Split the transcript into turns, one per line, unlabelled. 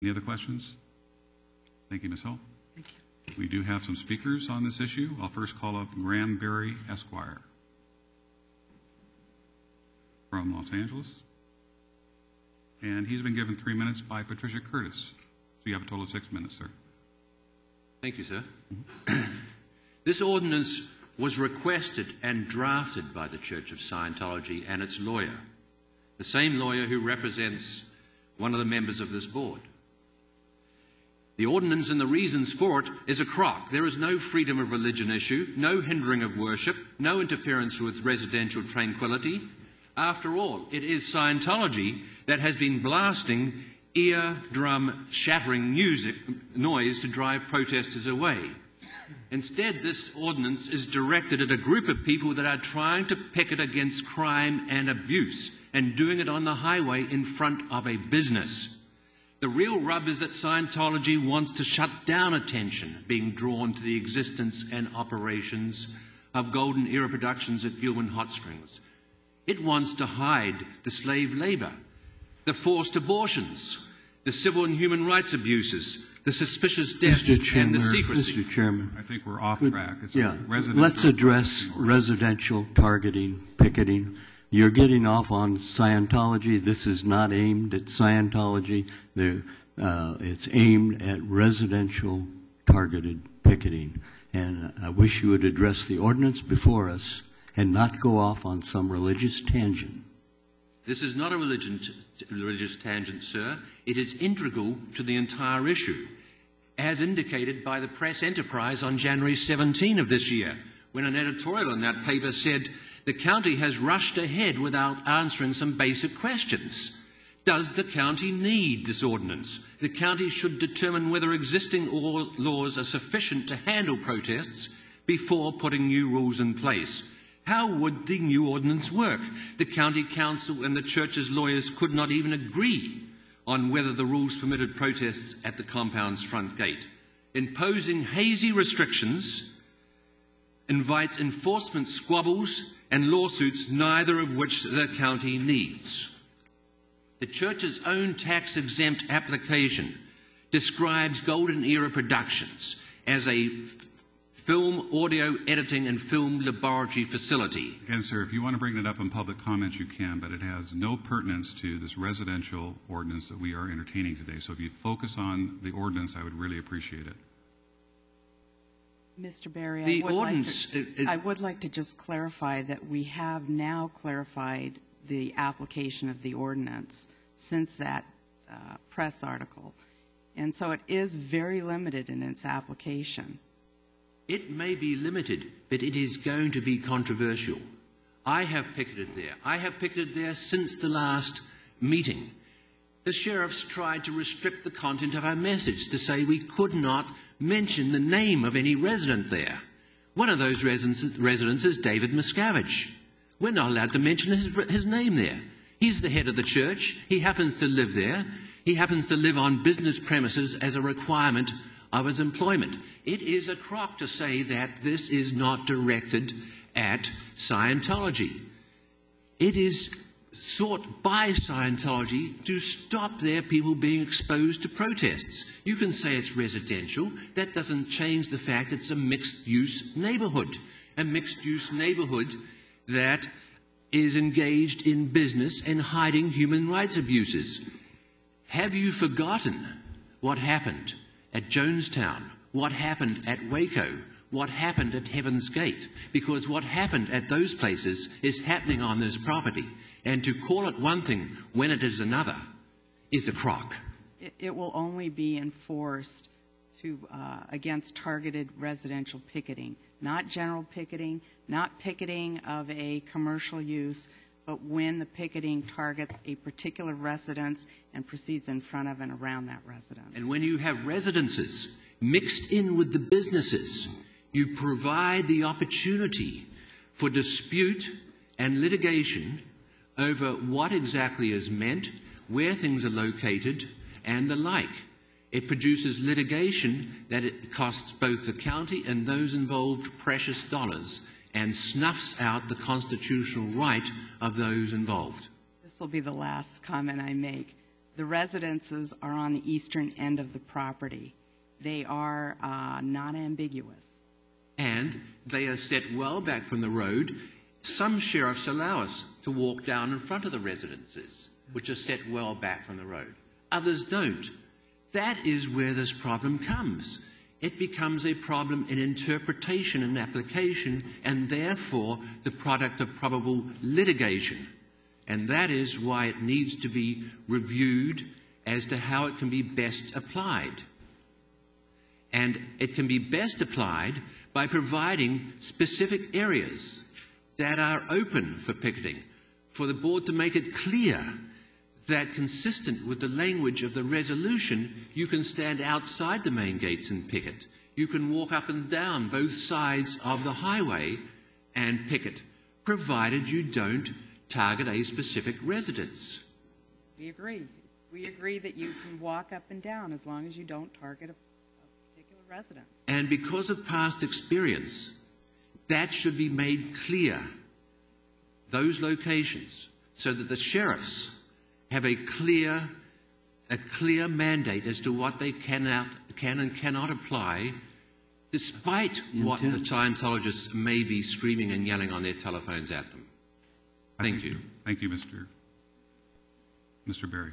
Any other questions? Thank you, Ms. Hull.
Thank you.
We do have some speakers on this issue. I'll first call up Graham Berry, Esquire, from Los Angeles. And he's been given 3 minutes by Patricia Curtis. So you have a total of 6 minutes, sir.
Thank you, sir. This ordinance was requested and drafted by the Church of Scientology and its lawyer, the same lawyer who represents one of the members of this board. The ordinance and the reasons for it is a crock. There is no freedom of religion issue, no hindering of worship, no interference with residential tranquility. After all, it is Scientology that has been blasting eardrum shattering noise to drive protesters away. Instead, this ordinance is directed at a group of people that are trying to picket against crime and abuse, and doing it on the highway in front of a business. The real rub is that Scientology wants to shut down attention being drawn to the existence and operations of Golden Era Productions at Gilman Hot Springs. It wants to hide the slave labor, the forced abortions, the civil and human rights abuses, the suspicious deaths, and the secrecy.
Mr. Chairman. I think we're off track.
Let's address residential targeting, picketing. You're getting off on Scientology. This is not aimed at Scientology. It's aimed at residential targeted picketing. And I wish you would address the ordinance before us and not go off on some religious tangent.
This is not a religious tangent, sir. It is integral to the entire issue, as indicated by the Press Enterprise on January 17 of this year, when an editorial in that paper said, the county has rushed ahead without answering some basic questions. Does the county need this ordinance? The county should determine whether existing laws are sufficient to handle protests before putting new rules in place. How would the new ordinance work? The county council and the church's lawyers could not even agree on whether the rules permitted protests at the compound's front gate. Imposing hazy restrictions invites enforcement squabbles and lawsuits, neither of which the county needs. The church's own tax-exempt application describes Golden Era Productions as a film, audio editing, and film laboratory facility.
Again, sir, if you want to bring that up in public comments, you can, but it has no pertinence to this residential ordinance that we are entertaining today. So if you focus on the ordinance, I would really appreciate it.
Mr. Berry, I would like to just clarify that we have now clarified the application of the ordinance since that press article. And so it is very limited in its application.
It may be limited, but it is going to be controversial. I have picketed there. I have picketed there since the last meeting. The sheriffs tried to restrict the content of our message to say we could not mention the name of any resident there. One of those residents is David Miscavige. We're not allowed to mention his name there. He's the head of the church. He happens to live there. He happens to live on business premises as a requirement of his employment. It is a crock to say that this is not directed at Scientology. It is sought by Scientology to stop their people being exposed to protests. You can say it's residential. That doesn't change the fact it's a mixed-use neighborhood. A mixed-use neighborhood that is engaged in business and hiding human rights abuses. Have you forgotten what happened at Jonestown? What happened at Waco? What happened at Heaven's Gate? Because what happened at those places is happening on this property. And to call it one thing when it is another is a crock.
It will only be enforced against targeted residential picketing, not general picketing, not picketing of a commercial use, but when the picketing targets a particular residence and proceeds in front of and around that residence.
And when you have residences mixed in with the businesses, you provide the opportunity for dispute and litigation over what exactly is meant, where things are located, and the like. It produces litigation that it costs both the county and those involved precious dollars and snuffs out the constitutional right of those involved.
This will be the last comment I make. The residences are on the eastern end of the property. They are not ambiguous.
And they are set well back from the road. Some sheriffs allow us to walk down in front of the residences, which are set well back from the road. Others don't. That is where this problem comes. It becomes a problem in interpretation and application, and therefore the product of probable litigation. And that is why it needs to be reviewed as to how it can be best applied. And it can be best applied by providing specific areas that are open for picketing, for the board to make it clear that, consistent with the language of the resolution, you can stand outside the main gates and picket. You can walk up and down both sides of the highway and picket, provided you don't target a specific residence.
We agree. We agree that you can walk up and down as long as you don't target a particular residence.
And because of past experience, that should be made clear, those locations, so that the sheriffs have a clear mandate as to what they can and cannot apply, despite what the Scientologists may be screaming and yelling on their telephones at them. Thank you.
Thank you, Mr. Berry.